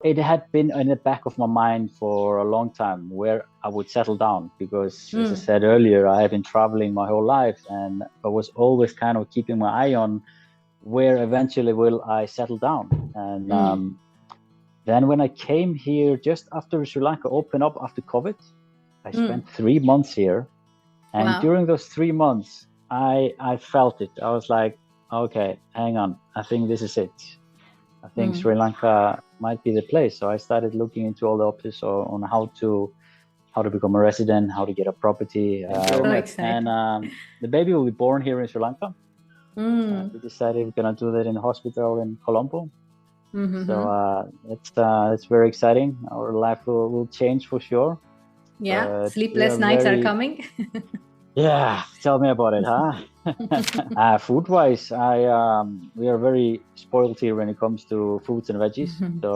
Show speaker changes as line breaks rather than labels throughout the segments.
It had been in the back of my mind for a long time where I would settle down because, as I said earlier, I have been traveling my whole life, and I was always kind of keeping my eye on where eventually will I settle down. And then when I came here just after Sri Lanka opened up after COVID, I spent 3 months here. And
Wow.
during those 3 months, I felt it. I was like, okay, hang on. I think this is it. I think Sri Lanka might be the place. So I started looking into all the options on how to become a resident, how to get a property. And the baby will be born here in Sri Lanka. We decided we're gonna do that in the hospital in Colombo. So it's very exciting. Our life will change for sure.
Yeah, sleepless nights are coming.
Yeah, tell me about it, huh? Food-wise, we are very spoiled here when it comes to fruits and veggies. So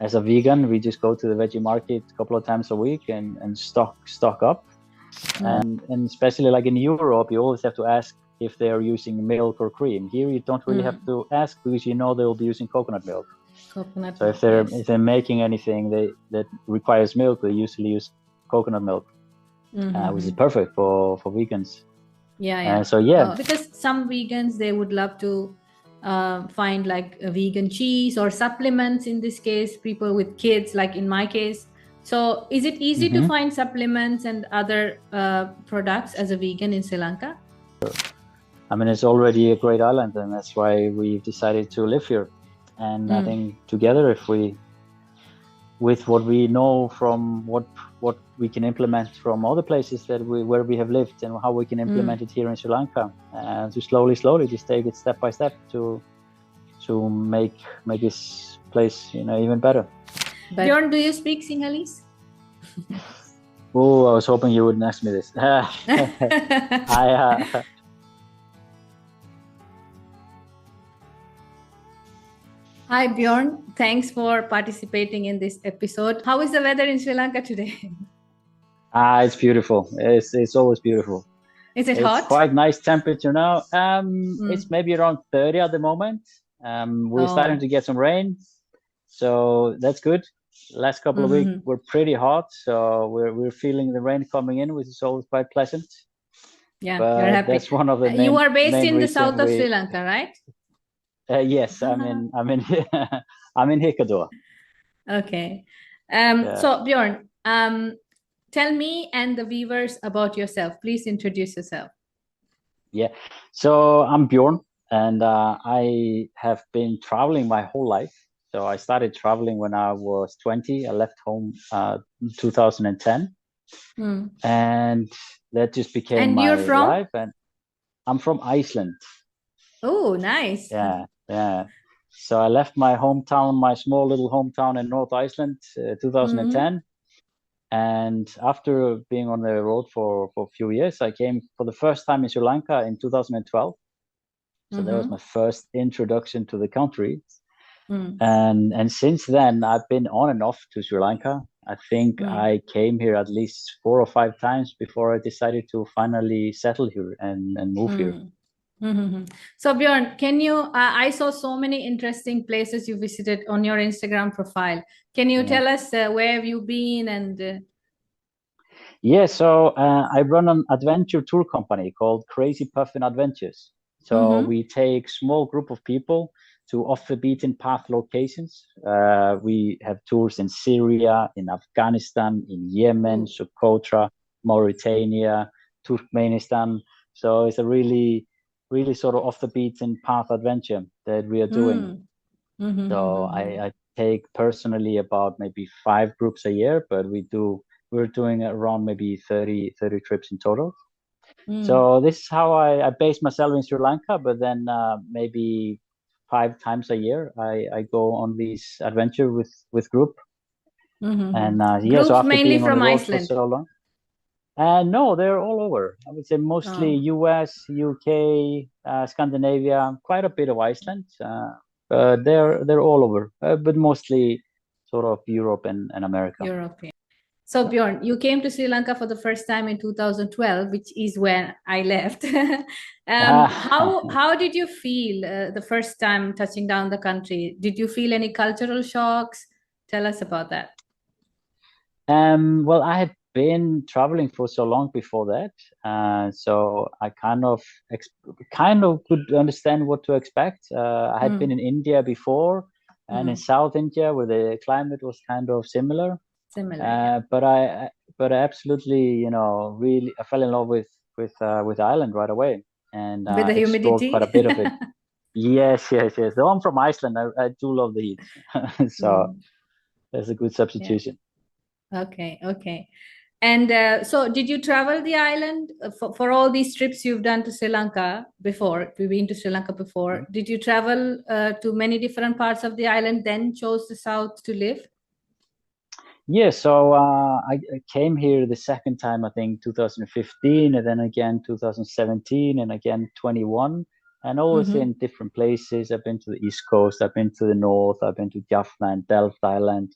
as a vegan, we just go to the veggie market a couple of times a week and stock up. And especially like in Europe, you always have to ask if they are using milk or cream. Here, you don't really have to ask because you know they will be using coconut milk. So if they're making anything that requires milk, they usually use coconut milk. Which is perfect for vegans.
Because some vegans, they would love to find like a vegan cheese or supplements. In this case, people with kids, like in my case. So is it easy to find supplements and other products as a vegan in Sri Lanka?
I mean, it's already a great island, and that's why we've decided to live here. And I think together, with what we know from what we can implement from other places where we have lived, and how we can implement it here in Sri Lanka, and to slowly just take it step by step to make this place even better.
Björn, do you speak Sinhalese?
Oh, I was hoping you wouldn't ask me this.
Hi Björn, thanks for participating in this episode. How is the weather in Sri Lanka today?
It's beautiful. It's always beautiful.
Is it hot?
It's quite nice temperature now. It's maybe around 30 at the moment. We're starting to get some rain, so that's good. Last couple of weeks were pretty hot, so we're feeling the rain coming in, which is always quite pleasant.
Yeah, but you're happy.
That's one of the main.
You are based in the south of Sri Lanka, right?
Yes, I'm in Hikkaduwa.
Okay. So Björn, tell me and the viewers about yourself. Please introduce yourself.
Yeah. So I'm Björn, and I have been traveling my whole life. So I started traveling when I was 20. I left home in 2010, and that just became my life. And I'm from Iceland.
Oh, nice.
Yeah. So I left my hometown, my small little hometown in North Iceland, 2010. And after being on the road for a few years, I came for the first time in Sri Lanka in 2012. So that was my first introduction to the country. And since then, I've been on and off to Sri Lanka. I think I came here at least 4 or 5 times before I decided to finally settle here and move here.
So Björn, can you, I saw so many interesting places you visited on your Instagram profile. Can you tell us where have you been? And
so I run an adventure tour company called Crazy Puffin Adventures. So we take small group of people to off the beaten path locations. We have tours in Syria, in Afghanistan, in Yemen, Socotra, Mauritania, Turkmenistan. So it's a really sort of off the beaten path adventure that we are doing. So I take personally about maybe 5 groups a year, but we're doing around maybe 30 trips in total. So this is how I base myself in Sri Lanka, but then maybe 5 times a year I go on these adventure with group. And
groups
so after
mainly
being
from
on the road
Iceland.
for so long. No, they're all over. I would say mostly US, UK, Scandinavia, quite a bit of Iceland. They're all over, but mostly sort of Europe and America.
European. So Björn, you came to Sri Lanka for the first time in 2012, which is when I left. How did you feel the first time touching down the country? Did you feel any cultural shocks? Tell us about that.
Well, I had been traveling for so long before that, so I kind of could understand what to expect. I had been in India before, and in South India, where the climate was kind of similar. But I absolutely, really, I fell in love with Ireland right away, and
with the
explored
humidity.
quite a bit of it. Yes. Though I'm from Iceland, I do love the heat, so there's a good substitution.
Okay. And so did you travel the island for all these trips you've done to Sri Lanka before? We've been to Sri Lanka before. Did you travel to many different parts of the island, then chose the south to live?
Yeah, so I came here the second time, I think 2015, and then again 2017, and again 21, and always in different places. I've been to the East Coast, I've been to the North, I've been to Jutland, Delft Island,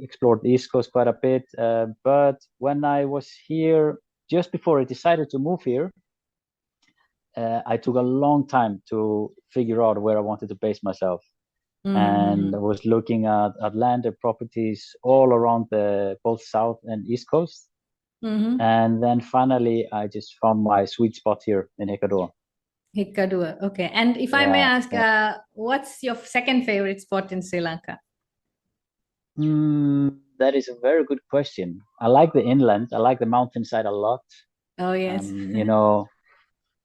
explored the East Coast quite a bit. But when I was here, just before I decided to move here, I took a long time to figure out where I wanted to base myself. And I was looking at land and properties all around both South and East Coast. And then finally, I just found my sweet spot here in Hikkaduwa.
Hikkaduwa, okay. And if I may ask, what's your second favorite spot in Sri Lanka?
That is a very good question. I like the inland. I like the mountainside a lot.
Oh, yes.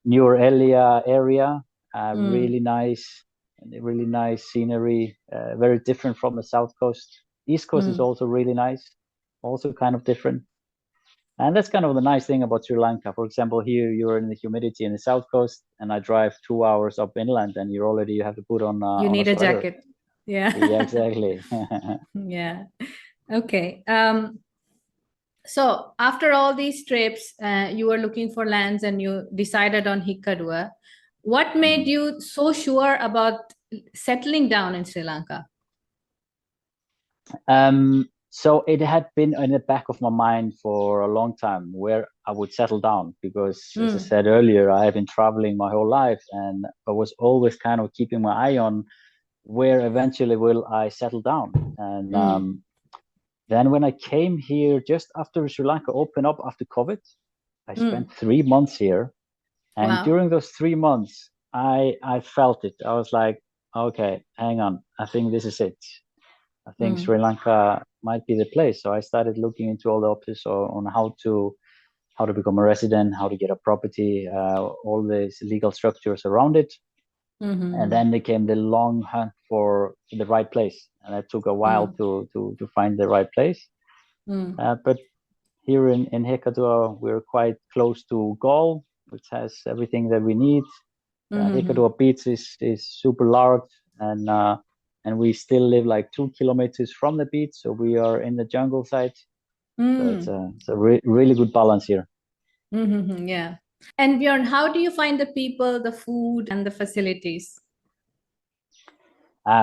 Newer area, really nice scenery, very different from the South Coast. East Coast is also really nice, also kind of different. And that's kind of the nice thing about Sri Lanka. For example, here you're in the humidity in the South Coast, and I drive 2 hours up inland, and you have to put on
you need a
sweater.
jacket. Yeah.
Yeah, exactly.
Yeah. Okay. So after all these trips, you were looking for lands and you decided on Hikkaduwa. What made you so sure about settling down in Sri Lanka?
So it had been in the back of my mind for a long time where I would settle down, because as I said earlier, I have been traveling my whole life, and I was always kind of keeping my eye on where eventually will I settle down. And then when I came here just after Sri Lanka opened up after COVID, I spent 3 months here. And during those 3 months, I felt it. I was like, okay, hang on. I think this is it. I think Sri Lanka might be the place. So I started looking into all the options on how to become a resident, how to get a property, all these legal structures around it. And then there came the long hunt for the right place. And it took a while to find the right place. But here in Hikkaduwa, we're quite close to Gaul, which has everything that we need. Hikkaduwa beach is super large, and we still live like 2 kilometers from the beach, so we are in the jungle side. So it's a really good balance here.
Yeah. And Björn, how do you find the people, the food, and the facilities?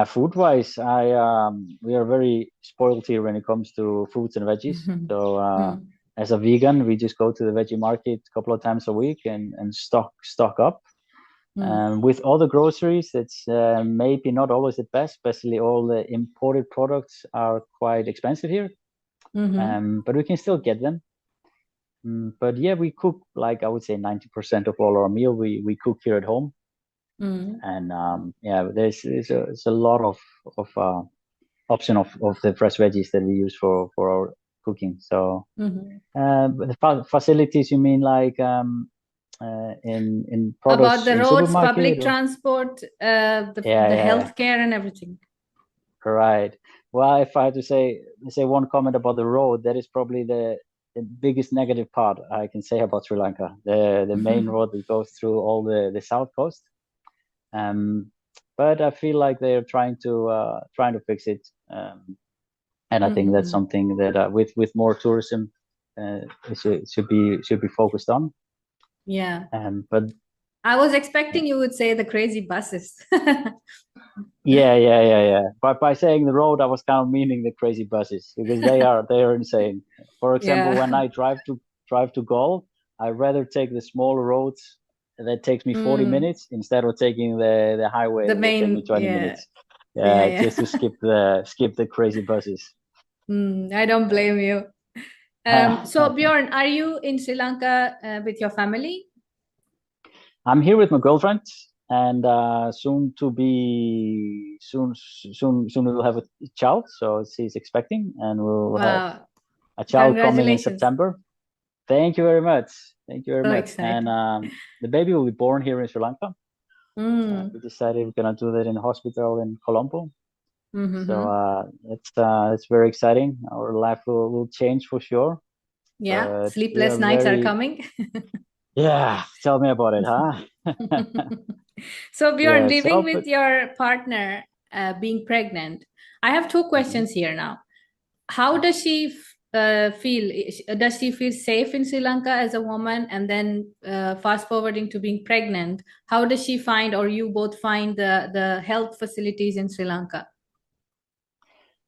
Food-wise, we are very spoiled here when it comes to fruits and veggies. So as a vegan, we just go to the veggie market a couple of times a week and stock up. With all the groceries, it's maybe not always the best, especially all the imported products are quite expensive here. But we can still get them. But yeah, we cook, like I would say 90% of all our meal we cook here at home. And there's a lot of option of the fresh veggies that we use for our cooking. So the facilities, you mean like in products
about the
in
roads,
supermarket,
public transport, the healthcare and everything.
Right. Well, if I had to say one comment about the road, that is probably the biggest negative part I can say about Sri Lanka. The main road that goes through all the south coast. But I feel like they are trying to fix it. And I think that's something that with more tourism, it should be focused on.
Yeah.
But
I was expecting you would say the crazy buses.
Yeah. But by saying the road, I was kind of meaning the crazy buses, because they are insane. For example, when I drive to Gaul, I rather take the small roads that takes me 40 minutes instead of taking the highway that will take me 20 minutes. just to skip the crazy buses.
I don't blame you. So Björn, are you in Sri Lanka with your family?
I'm here with my girlfriend, and soon we'll have a child. So she's expecting, and we'll have a child coming in September. Thank you very much. Thank you very much. Exciting. And the baby will be born here in Sri Lanka. We decided we're gonna do that in the hospital in Colombo. So it's very exciting. Our life will change for sure.
Yeah, sleepless nights are coming.
Yeah, tell me about it, huh?
So Björn, living with your partner, being pregnant, I have two questions here now. How does she feel? Does she feel safe in Sri Lanka as a woman? And then fast forwarding to being pregnant, how does she find, or you both find, the health facilities in Sri Lanka?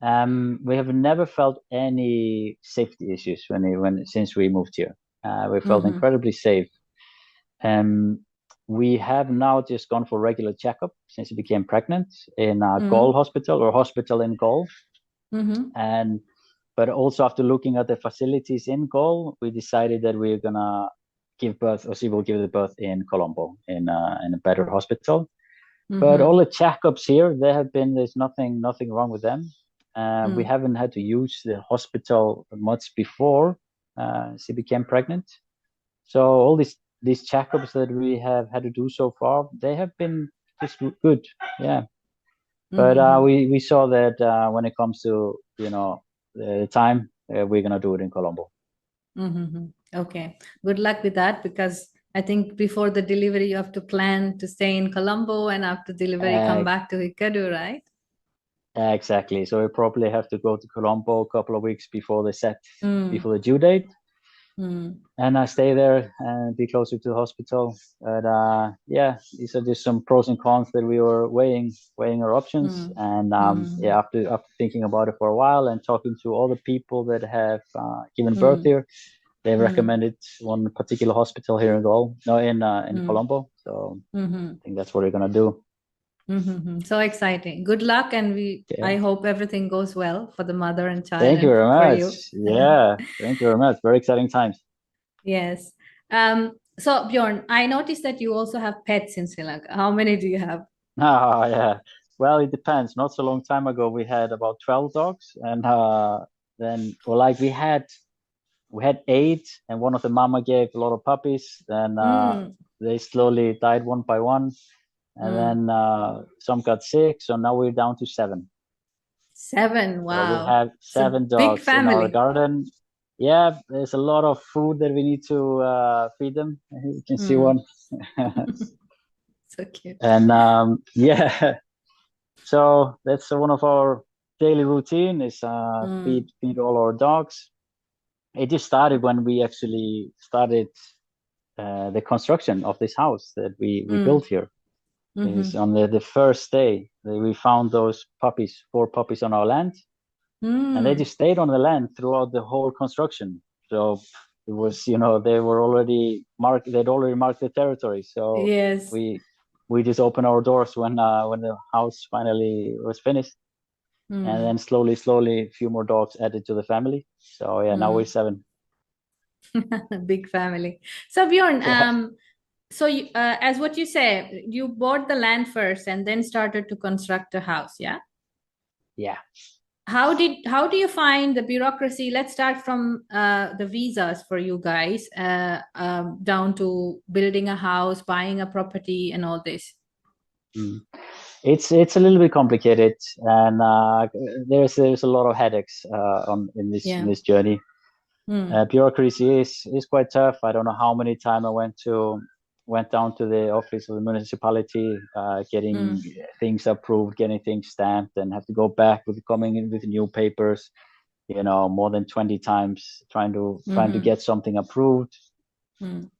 We have never felt any safety issues since we moved here. We felt incredibly safe. We have now just gone for regular checkup since we became pregnant in Galle Hospital, or hospital in Galle. But also after looking at the facilities in Galle, we decided that we're gonna give birth, or she will give the birth in Colombo in a better hospital. But all the checkups here, there's nothing wrong with them. We haven't had to use the hospital much before she became pregnant. So all these checkups that we have had to do so far, they have been just good. Yeah. But we saw that when it comes to the time, we're gonna do it in Colombo.
Okay, good luck with that, because I think before the delivery you have to plan to stay in Colombo, and after delivery come back to Hikkaduwa, right?
Exactly. So we probably have to go to Colombo a couple of weeks before before the due date. And I stay there and be closer to the hospital. But these are just some pros and cons that we were weighing our options. And after thinking about it for a while and talking to all the people that have given birth here, they recommended one particular hospital here in Colombo. So I think that's what we're gonna do.
So exciting. Good luck, and I hope everything goes well for the mother and child.
Thank you very much. Yeah, thank you very much. Very exciting times.
Yes. So Björn, I noticed that you also have pets in Sri Lanka. How many do you have?
Oh, yeah. Well, it depends. Not so long time ago, we had about 12 dogs, and then we had 8, and one of the mama gave a lot of puppies. Then they slowly died one by one, and then some got sick. So now we're down to 7.
7, wow!
So we have 7 dogs in our garden. Yeah, there's a lot of food that we need to feed them. You can see one.
So cute.
And so that's one of our daily routine is feed all our dogs. It just started when we actually started the construction of this house that we built here. Is on the first day that we found those 4 puppies on our land. And they just stayed on the land throughout the whole construction. So it was, they were already marked. They'd already marked the territory. So
yes,
we just opened our doors when the house finally was finished, and then slowly, a few more dogs added to the family. So now we're 7.
Big family. So Björn, so as what you say, you bought the land first and then started to construct a house. Yeah.
Yeah.
How do you find the bureaucracy? Let's start from the visas for you guys, down to building a house, buying a property, and all this.
It's a little bit complicated, and there's a lot of headaches in this journey. Bureaucracy is quite tough. I don't know how many times I went down to the office of the municipality, getting things approved, getting things stamped, and have to go back coming in with new papers, more than 20 times trying to get something approved, and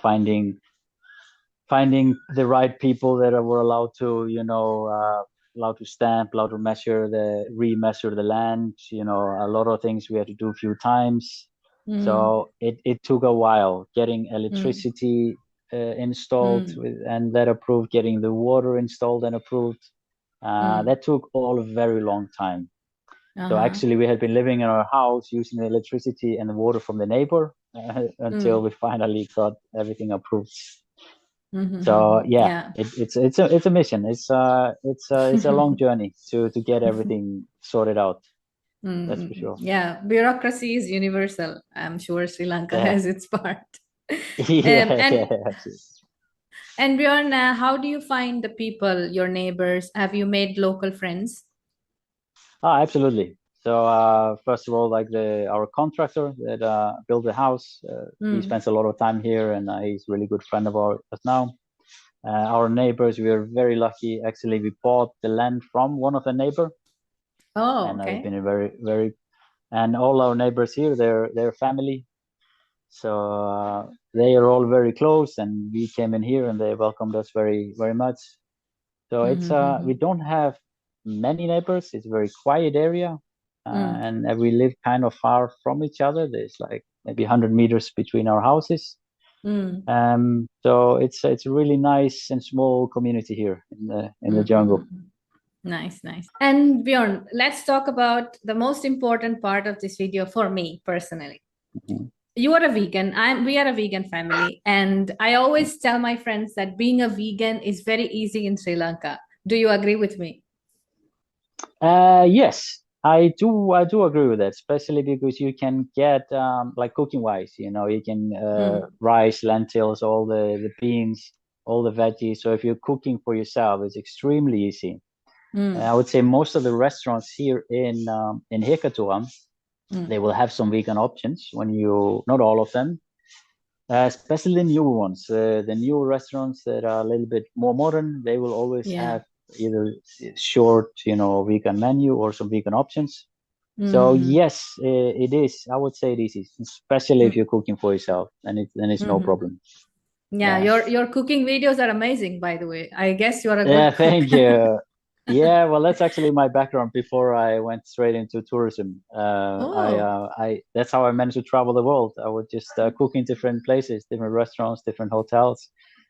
finding the right people that were allowed to stamp, allowed to remeasure the land. A lot of things we had to do a few times. So it took a while getting electricity installed and that approved, getting the water installed and approved. That took all a very long time. So actually, we had been living in our house using the electricity and the water from the neighbor until we finally got everything approved. So it's a mission. It's a long journey to get everything sorted out. That's for sure.
Yeah, bureaucracy is universal. I'm sure Sri Lanka has its part. And Björn, how do you find the people, your neighbors? Have you made local friends?
Absolutely. So first of all, like our contractor that built the house, he spends a lot of time here, and he's a really good friend of ours now. Our neighbors, we are very lucky. Actually, we bought the land from one of the neighbor.
Oh,
and
okay.
I've been very, and all our neighbors here, they're family. So they are all very close, and we came in here, and they welcomed us very, very much. So it's we don't have many neighbors. It's a very quiet area, and we live kind of far from each other. There's like maybe 100 meters between our houses. So it's a really nice and small community here in the jungle.
Nice. And Björn, let's talk about the most important part of this video for me personally. You are a vegan. We are a vegan family, and I always tell my friends that being a vegan is very easy in Sri Lanka. Do you agree with me?
Yes, I do agree with that, especially because you can get like cooking wise, you can rice, lentils, all the beans, all the veggies. So if you're cooking for yourself, it's extremely easy. I would say most of the restaurants here in Hikkaduwa, they will have some vegan options not all of them, especially the newer ones. The newer restaurants that are a little bit more modern, they will always have either short, vegan menu or some vegan options. So yes, it is. I would say it is, especially if you're cooking for yourself, then it's no problem.
Yeah, your cooking videos are amazing, by the way. I guess you are a good cook.
Thank you. Yeah, well, that's actually my background before I went straight into tourism. That's how I managed to travel the world. I would just cook in different places, different restaurants, different hotels,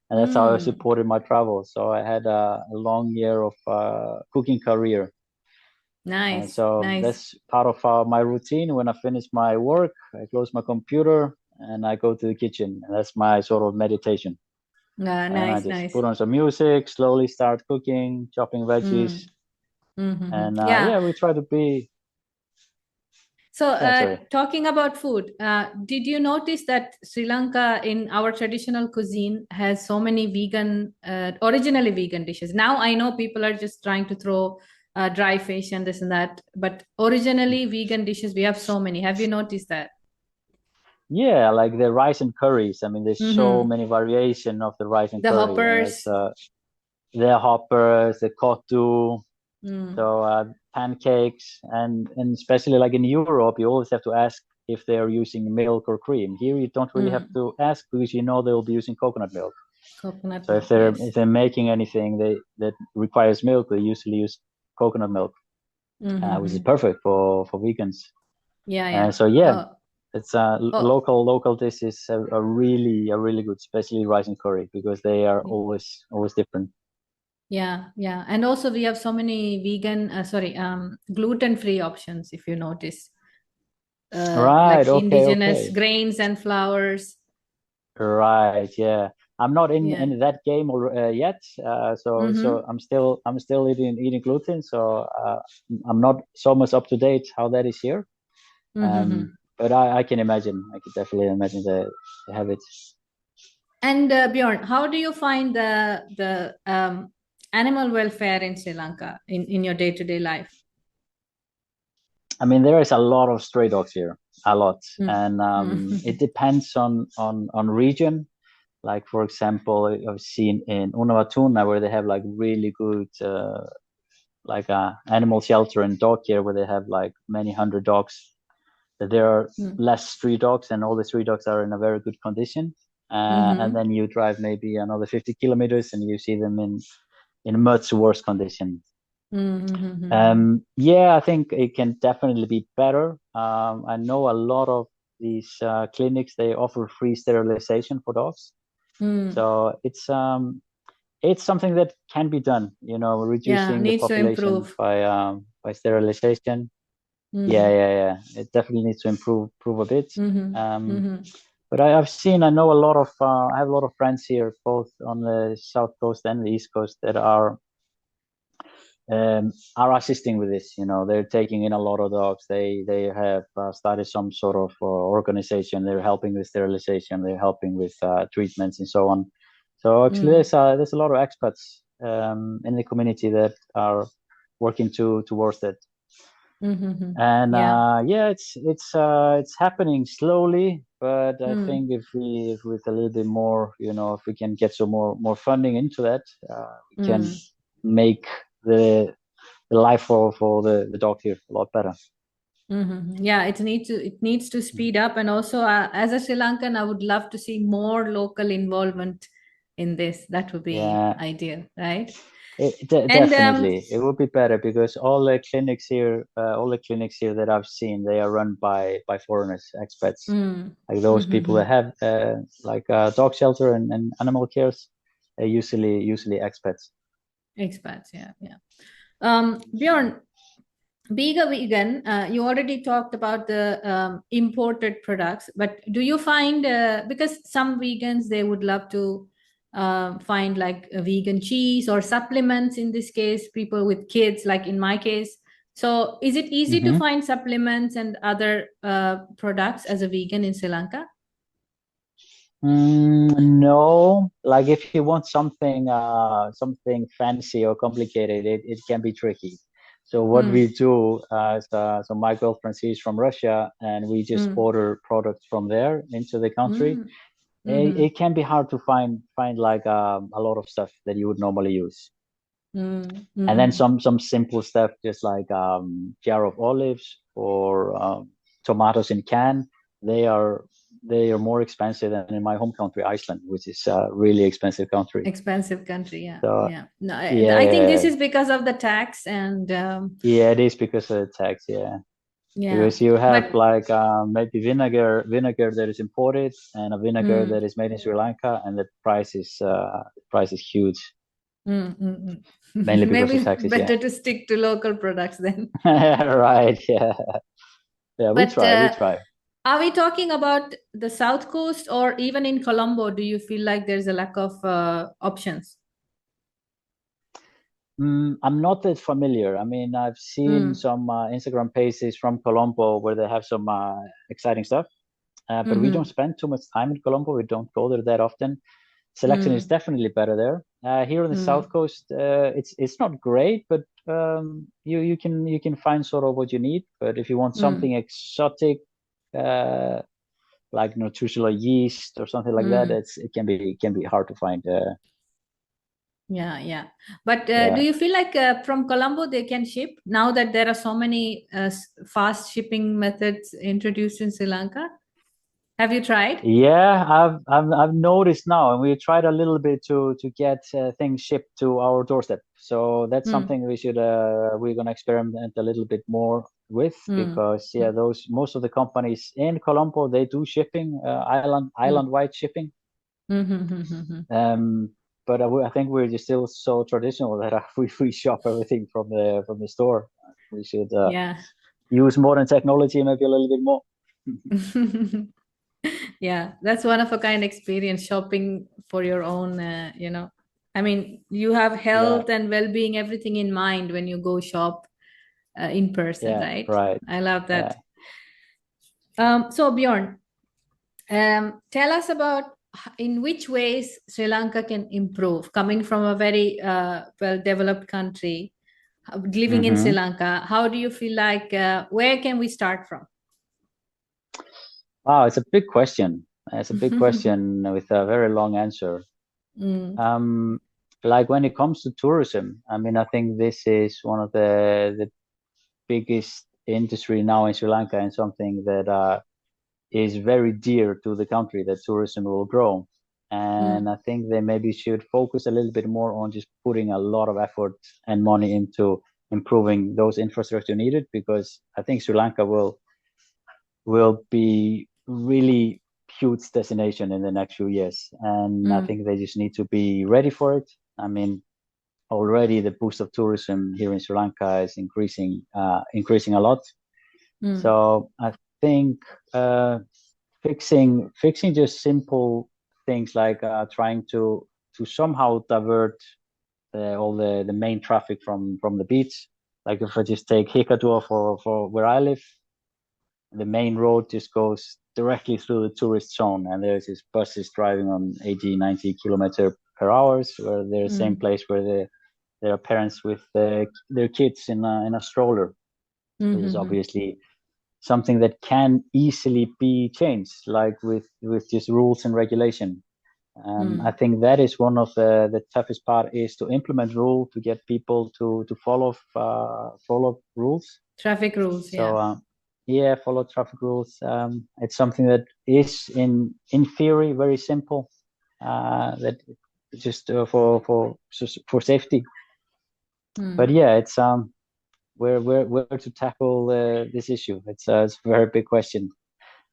and that's how I supported my travel. So I had a long year of cooking career.
Nice.
So that's part of my routine. When I finish my work, I close my computer and I go to the kitchen. And that's my sort of meditation. I just put on some music, slowly start cooking, chopping veggies. And we try to be.
So talking about food, did you notice that Sri Lanka in our traditional cuisine has so many originally vegan dishes? Now I know people are just trying to throw dry fish and this and that, but originally vegan dishes, we have so many. Have you noticed that?
Yeah, like the rice and curries. I mean, there's so many variation of the rice and curry.
Hoppers.
The hoppers, the kottu, so pancakes, and especially like in Europe, you always have to ask if they're using milk or cream. Here, you don't really have to ask because they'll be using coconut milk. So if they're making anything that requires milk, they usually use coconut milk, which is perfect for vegans. It's local dishes are really good, especially rice and curry, because they are always different.
Yeah. And also we have so many vegan, gluten-free options, if you notice.
Like
indigenous grains and flours.
Right, yeah. I'm not in that game yet, so I'm still eating gluten, so I'm not so much up to date how that is here. But I can imagine. I could definitely imagine the habits.
And Björn, how do you find the animal welfare in Sri Lanka in your day-to-day life?
I mean, there is a lot of stray dogs here, a lot, and it depends on region. Like for example, I've seen in Unawatuna where they have like really good like animal shelter and dog care where they have like many hundred dogs. There are less street dogs, and all the street dogs are in a very good condition. And then you drive maybe another 50 kilometers and you see them in much worse condition. I think it can definitely be better. I know a lot of these clinics, they offer free sterilization for dogs. So it's something that can be done, reducing the population by sterilization. Yeah. It definitely needs to improve a bit. But I know a lot of I have a lot of friends here, both on the south coast and the east coast, that are assisting with this. They're taking in a lot of dogs. They have started some sort of organization. They're helping with sterilization. They're helping with treatments and so on. So actually, there's a lot of experts in the community that are working towards that. And it's happening slowly, but I think if with a little bit more, if we can get some more funding into that, we can make the life for the dog here a lot better.
Yeah, it needs to speed up, and also as a Sri Lankan, I would love to see more local involvement in this. That would be ideal, right?
Definitely, it would be better, because all the clinics here that I've seen, they are run by foreigners, expats, like those people that have like dog shelter and animal cares. They're usually expats.
Yeah. Björn, being a vegan, you already talked about the imported products, but do you find because some vegans, they would love to find like a vegan cheese or supplements, in this case people with kids, like in my case. So is it easy to find supplements and other products as a vegan in Sri Lanka?
No, like if you want something fancy or complicated, it can be tricky. So what we do, so my girlfriend, she's from Russia, and we just order products from there into the country. It can be hard to find like a lot of stuff that you would normally use. And then some simple stuff, just like jar of olives or tomatoes in can. They are more expensive than in my home country, Iceland, which is a really expensive country.
Yeah. So, No, I think this is because of the tax and.
Yeah, it is because of the tax. Yeah. Because you have like maybe vinegar that is imported and a vinegar that is made in Sri Lanka, and the price is huge. Mainly because
maybe
of taxes.
Better to stick to local products then.
Right. Yeah. We try.
Are we talking about the south coast, or even in Colombo? Do you feel like there's a lack of options?
I'm not that familiar. I mean, I've seen some Instagram pages from Colombo where they have some exciting stuff, but we don't spend too much time in Colombo. We don't go there that often. Selection is definitely better there. Here on the south coast, it's not great, but you can find sort of what you need. But if you want something exotic, like nutritional yeast or something like that, it can be hard to find.
Yeah. But do you feel like from Colombo they can ship, now that there are so many fast shipping methods introduced in Sri Lanka? Have you tried?
Yeah, I've noticed now, and we tried a little bit to get things shipped to our doorstep. So that's something we're gonna experiment a little bit more with, because most of the companies in Colombo, they do shipping, island-wide shipping. But I think we're just still so traditional that we shop everything from the store. We should use modern technology, maybe a little bit more.
Yeah, that's one of a kind experience, shopping for your own. I mean, you have health and well-being, everything in mind when you go shop in person, right?
Right.
I love that. So Björn, tell us about in which ways Sri Lanka can improve, coming from a very well-developed country, living in Sri Lanka. How do you feel like, where can we start from?
Wow, it's a big question. It's a big question with a very long answer. Like when it comes to tourism, I mean, I think this is one of the biggest industry now in Sri Lanka, and something that is very dear to the country, that tourism will grow. And I think they maybe should focus a little bit more on just putting a lot of effort and money into improving those infrastructure needed, because I think Sri Lanka will be really huge destination in the next few years, and I think they just need to be ready for it. I mean, already the boost of tourism here in Sri Lanka is increasing a lot. So I think fixing just simple things like trying to somehow divert all the main traffic from the beach. Like if I just take Hikkaduwa for where I live, the main road just goes directly through the tourist zone, and there's these buses driving on 80, 90 kilometer per hour, where they're the same place where there are parents with their kids in a stroller. This is obviously something that can easily be changed, like with just rules and regulation. I think that is one of the toughest part, is to implement rule, to get people to follow rules.
Traffic rules,
so, follow traffic rules. It's something that is in theory very simple, that just for safety. But yeah, it's where to tackle this issue. It's a very big question.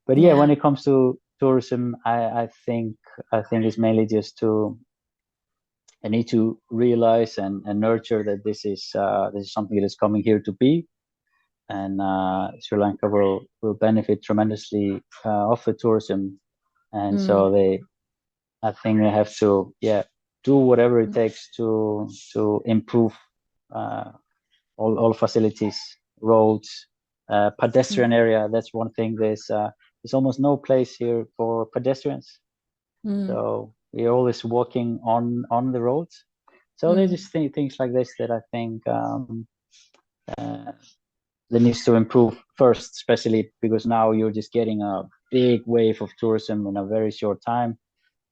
But yeah, when it comes to tourism, I think it's mainly just I need to realize and nurture that this is something that is coming here to be, and Sri Lanka will benefit tremendously of the tourism, and so I think they have to do whatever it takes to improve all facilities, roads, pedestrian area. That's one thing. There's almost no place here for pedestrians, so we're always walking on the roads. So there's just things like this that I think that needs to improve first, especially because now you're just getting a big wave of tourism in a very short time.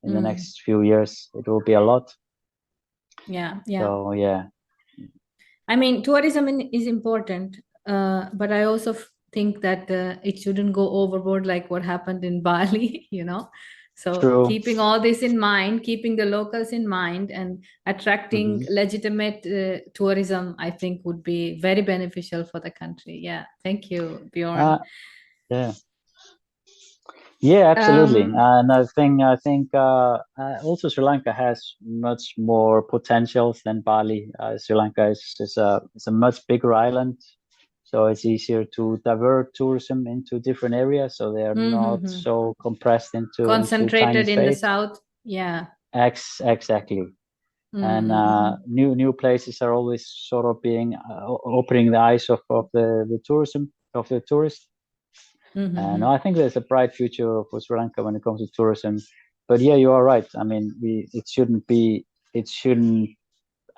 In the next few years, it will be a lot. So
I mean, tourism is important, but I also think that it shouldn't go overboard like what happened in Bali, So
True.
Keeping all this in mind, keeping the locals in mind, and attracting legitimate tourism, I think would be very beneficial for the country. Yeah. Thank you, Björn.
Yeah, absolutely. And I think also Sri Lanka has much more potentials than Bali. Sri Lanka is a much bigger island, so it's easier to divert tourism into different areas, so they are not so compressed into
concentrated
into
in the south. Yeah.
Exactly. And new places are always sort of being opening the eyes of the tourism of the tourists. And I think there's a bright future for Sri Lanka when it comes to tourism. But yeah, you are right. I mean, it shouldn't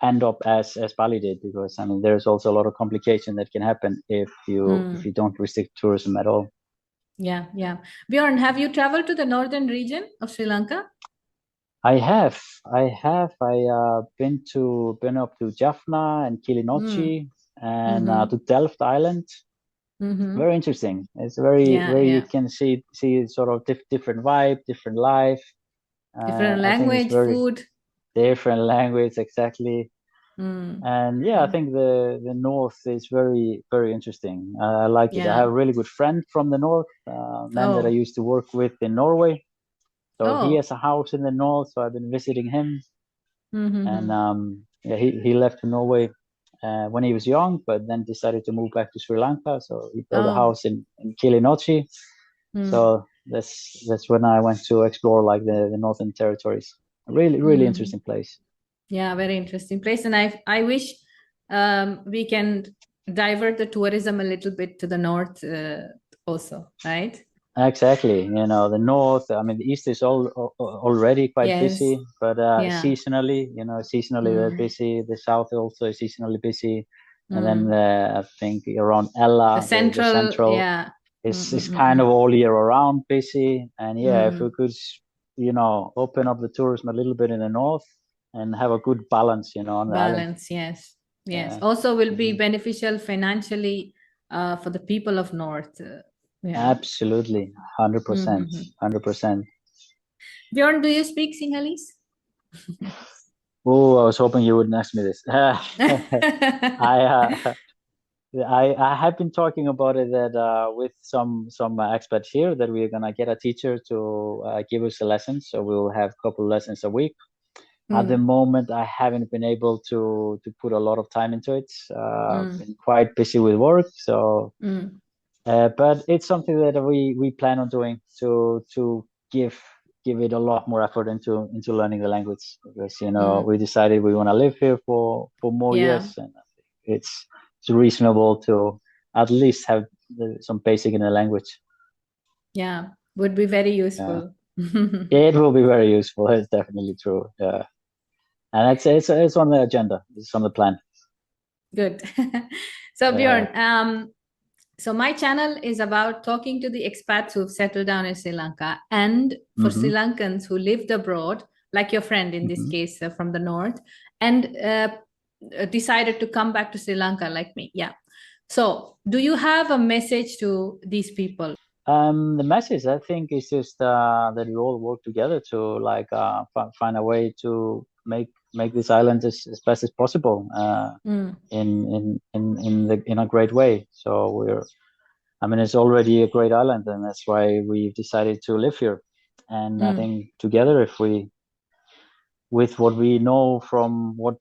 end up as Bali did, because I mean there's also a lot of complication that can happen if you don't restrict tourism at all.
Yeah. Björn, have you traveled to the northern region of Sri Lanka?
I have. Been up to Jaffna and Kilinochchi and to Delft Island. Very interesting. It's very you can see sort of different vibe, different life,
different language, food,
different language, exactly. And I think the north is very, very interesting. I like it. I have a really good friend from the north, man that I used to work with in Norway. So he has a house in the north, so I've been visiting him. And he left to Norway when he was young, but then decided to move back to Sri Lanka. So he built a house in Kilinochchi. So that's when I went to explore like the Northern Territories. Really interesting place.
Yeah, very interesting place. And I wish we can divert the tourism a little bit to the north also, right?
Exactly. The north, I mean, the east is already quite busy, but seasonally, they're busy. The south also is seasonally busy. And then I think around Ella,
the central
is kind of all year around busy. And if we could, open up the tourism a little bit in the north and have a good balance, on the island.
Yes. Also will be beneficial financially for the people of north.
Absolutely, 100%, 100%.
Björn, do you speak Sinhalese?
Oh, I was hoping you wouldn't ask me this. I have been talking about it that with some experts here that we're gonna get a teacher to give us a lesson. So we will have a couple lessons a week. At the moment, I haven't been able to put a lot of time into it. Been quite busy with work, so. But it's something that we plan on doing to give it a lot more effort into learning the language, because we decided we want to live here for more years, and it's reasonable to at least have some basic in the language.
Yeah, would be very useful.
It will be very useful. It's definitely true. Yeah, and it's on the agenda. It's on the plan.
Good. So Björn, so my channel is about talking to the expats who've settled down in Sri Lanka, and for Sri Lankans who lived abroad, like your friend in this case from the north, and decided to come back to Sri Lanka like me. Yeah. So do you have a message to these people?
The message, I think, is just that we all work together to find a way to make this island as best as possible in a great way. So it's already a great island, and that's why we've decided to live here. And I think together, with what we know from what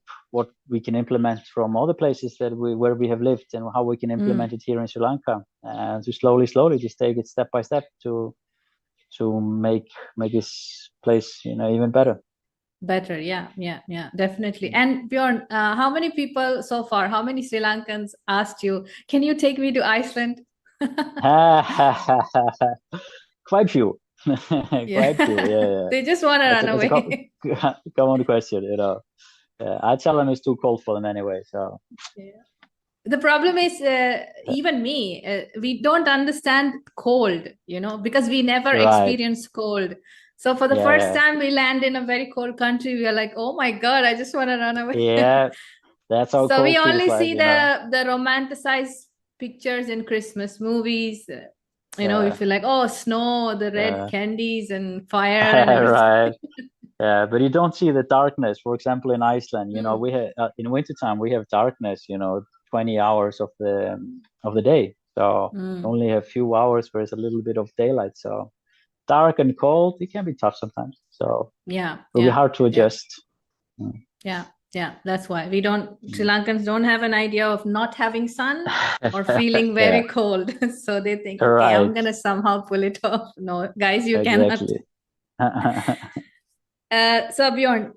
we can implement from other places where we have lived, and how we can implement it here in Sri Lanka, and to slowly just take it step by step to make this place even better.
Yeah, definitely. And Björn, how many people so far, how many Sri Lankans asked you, can you take me to Iceland?
Quite few. Quite few. Yeah.
They just want to run away.
Common question, I tell them it's too cold for them anyway. So
the problem is even me, we don't understand cold, because we never experienced cold. So for the first time we land in a very cold country, we are like, oh my God, I just want to run away.
Yeah, that's how.
So we only see the romanticized pictures in Christmas movies. We feel like, oh, snow, the red candies and fire. And
right. Yeah, but you don't see the darkness. For example, in Iceland, we have in wintertime we have darkness. 20 hours of the day. So only a few hours where it's a little bit of daylight. So dark and cold, it can be tough sometimes. So it'll be hard to adjust.
Yeah, that's why we don't. Sri Lankans don't have an idea of not having sun or feeling very cold. So they think, okay, I'm gonna somehow pull it off. No, guys, you cannot. So Björn,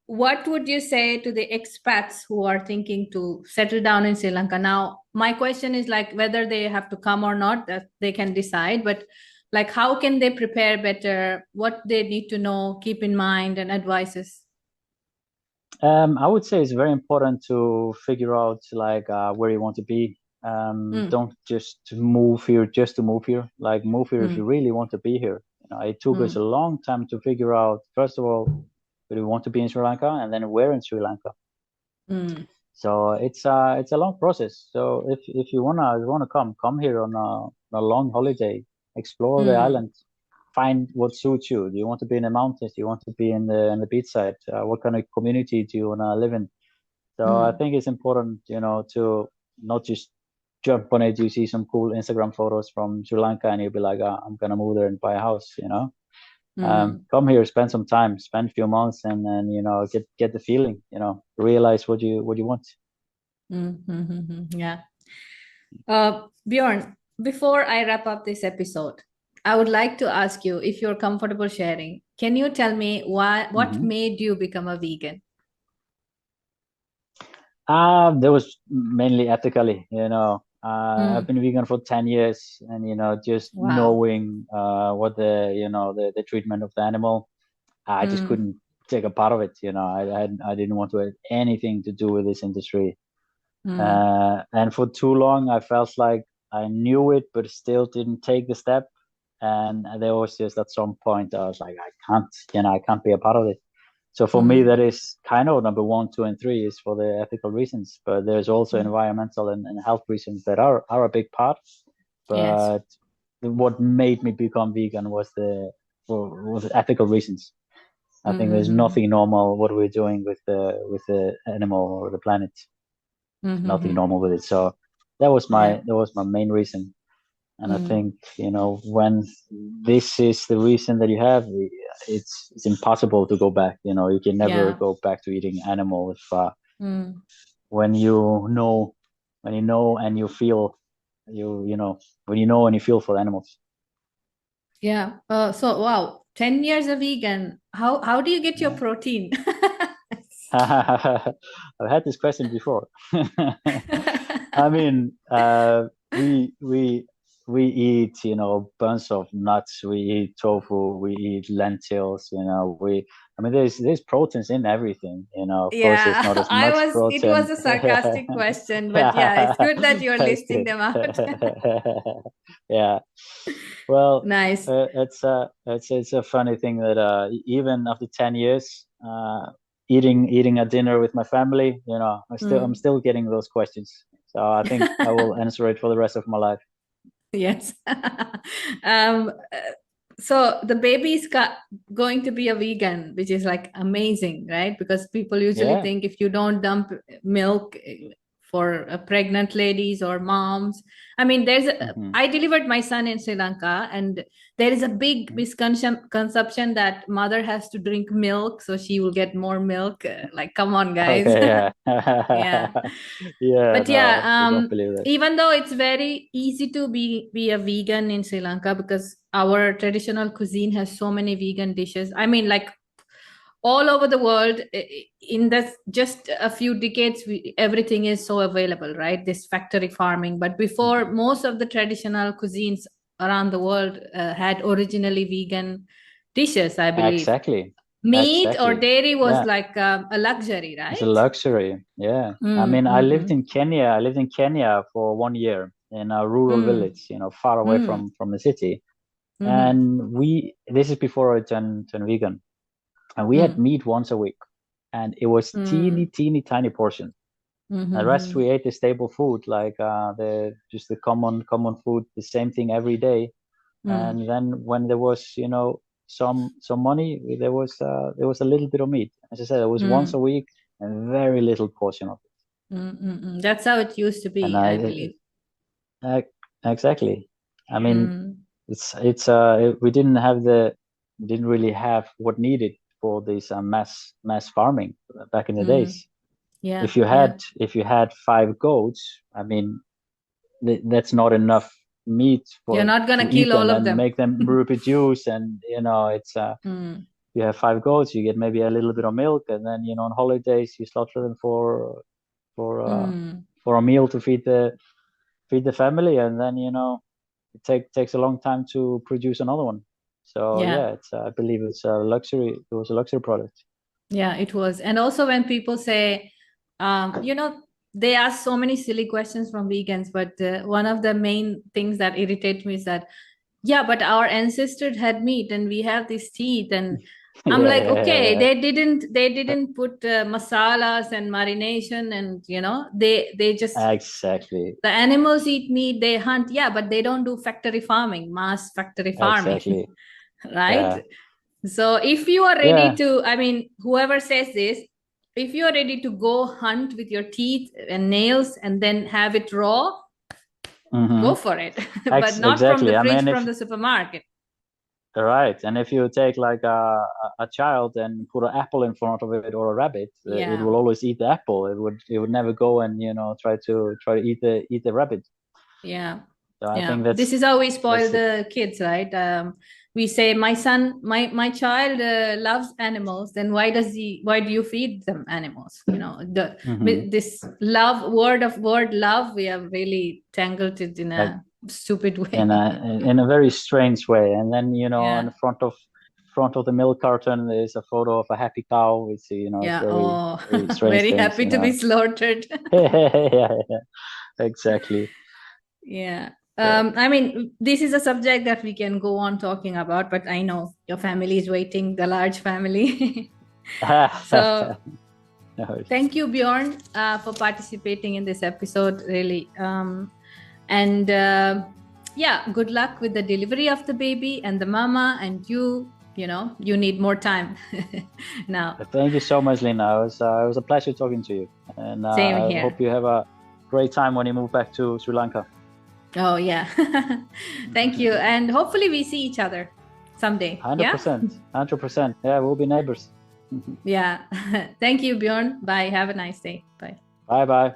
what would you say to the expats who are thinking to settle down in Sri Lanka? Now, my question is whether they have to come or not, that they can decide, but how can they prepare better? What they need to know, keep in mind, and advices?
I would say it's very important to figure out where you want to be. Don't just move here just to move here. Move here if you really want to be here. It took us a long time to figure out, first of all, where we want to be in Sri Lanka, and then where in Sri Lanka. So it's a long process. So if you wanna come here on a long holiday, explore the island, find what suits you. Do you want to be in the mountains? Do you want to be in the beach side? What kind of community do you wanna live in? So I think it's important, to not just jump on it. You see some cool Instagram photos from Sri Lanka, and you'll be like, I'm gonna move there and buy a house. Come here, spend some time, spend a few months, and then get the feeling. Realize what you want.
Yeah. Björn, before I wrap up this episode, I would like to ask you, if you're comfortable sharing, can you tell me what made you become a vegan?
There was mainly ethically. I've been vegan for 10 years, and just knowing what the treatment of the animal, I just couldn't take a part of it. I didn't want to have anything to do with this industry. And for too long, I felt like I knew it, but still didn't take the step. And there was just at some point I was like, I can't be a part of it. So for me, that is kind of number 1, 2, and 3 is for the ethical reasons, but there's also environmental and health reasons that are a big part. But what made me become vegan was the ethical reasons. I think there's nothing normal what we're doing with the animal or the planet. Nothing normal with it. So that was my main reason. And I think when this is the reason that you have, it's impossible to go back. You can never go back to eating animal if when you know and you feel when you know and you feel for animals.
Yeah. So wow, 10 years a vegan. How do you get your protein?
I've had this question before. I mean, we eat, bunch of nuts. We eat tofu. We eat lentils. There's proteins in everything. Of course, it's not as much protein.
It was a sarcastic question, but yeah, it's good that you're listing them out.
Yeah. Well,
nice.
It's a funny thing that even after 10 years, eating a dinner with my family, I'm still getting those questions. So I think I will answer it for the rest of my life.
Yes. So the baby is going to be a vegan, which is like amazing, right? Because people usually think if you don't dump milk for pregnant ladies or moms. I mean, I delivered my son in Sri Lanka, and there is a big misconception that mother has to drink milk so she will get more milk. Like, come on, guys.
Okay, yeah.
But even though it's very easy to be a vegan in Sri Lanka because our traditional cuisine has so many vegan dishes. I mean, like all over the world, in just a few decades, everything is so available, right? This factory farming. But before, most of the traditional cuisines around the world had originally vegan dishes, I believe.
Exactly.
Meat or dairy was like a luxury, right?
It's a luxury, yeah. I mean, I lived in Kenya. I lived in Kenya for 1 year in a rural village, far away from the city. And this is before I turned vegan. And we had meat once a week, and it was teeny tiny portion. The rest we ate the staple food, like the common food, the same thing every day. And then when there was some money, there was a little bit of meat. As I said, it was once a week and very little portion of
it. That's how it used to be, I believe.
Exactly. I mean, we didn't really have what needed for this mass farming back in the days.
Yeah.
If you had 5 goats, I mean, that's not enough meat for
you're not gonna kill all of them,
make them reproduce, and it's you have 5 goats, you get maybe a little bit of milk, and then on holidays you slaughter them for a meal to feed the family, and then it takes a long time to produce another one. So I believe it was a luxury product.
Yeah, it was. And also when people say they ask so many silly questions from vegans, but one of the main things that irritate me is that, but our ancestors had meat and we have these teeth, and I'm okay, they didn't put masalas and marination, and they just
exactly,
the animals eat meat, they hunt, but they don't do mass factory farming.
Exactly.
Right. So if you are ready to, I mean, whoever says this, if you are ready to go hunt with your teeth and nails and then have it raw, go for it. But not from the fridge, from the supermarket.
Right. And if you take like a child and put an apple in front of it or a rabbit, it will always eat the apple. It would never go and try to eat the rabbit.
Yeah.
So I think
this is how we spoil the kids, right? We say, my child loves animals, then why do you feed them animals? This word love, we have really tangled it in a stupid way,
in a very strange way. And then in front of the milk carton there's a photo of a happy cow. It's very strange
very
things,
happy to be slaughtered.
yeah, exactly.
Yeah. I mean, this is a subject that we can go on talking about, but I know your family is waiting, the large family. So thank you, Björn, for participating in this episode, really. And good luck with the delivery of the baby and the mama, and you need more time now.
Thank you so much, Lina. It was a pleasure talking to you, and
Same here.
I hope you have a great time when you move back to Sri Lanka.
Oh yeah. Thank you, and hopefully we see each other. someday.
100%. 100%. Yeah, we'll be neighbors.
Yeah. Thank you, Björn. Bye. Have a nice day. Bye.
Bye.